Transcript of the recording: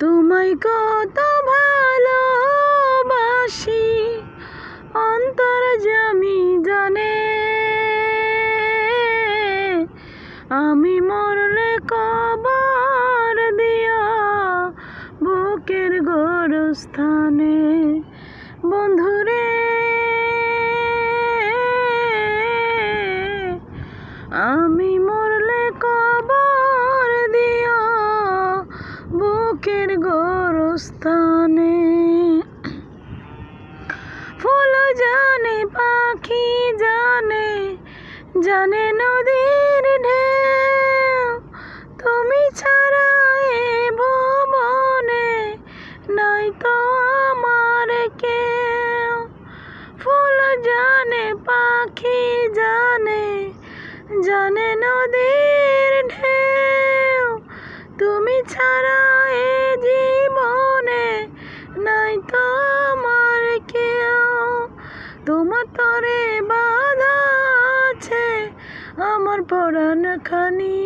তোমায় কত ভালোবাসি অন্তর্যামী জানে, আমি মরলে কবর দিও বুকের গোরস্থানে। বন্ধুরে আমি মরলে কবর দিও বুকের গোরস্থানে। ফুল জানে পাখি জানে, জানে নদীর ঢেউ, তুমি ছাড়া এ ভুবনে নাই তো আমার কেউ। ফুল জানে পাখি জানে, জানে নদীর ঢেউ, তুমি ছাড়া এ জীবনে নাই তো আমার কেউ। তোমার তরে বাঁধা আছে আমার পরাণ খানি,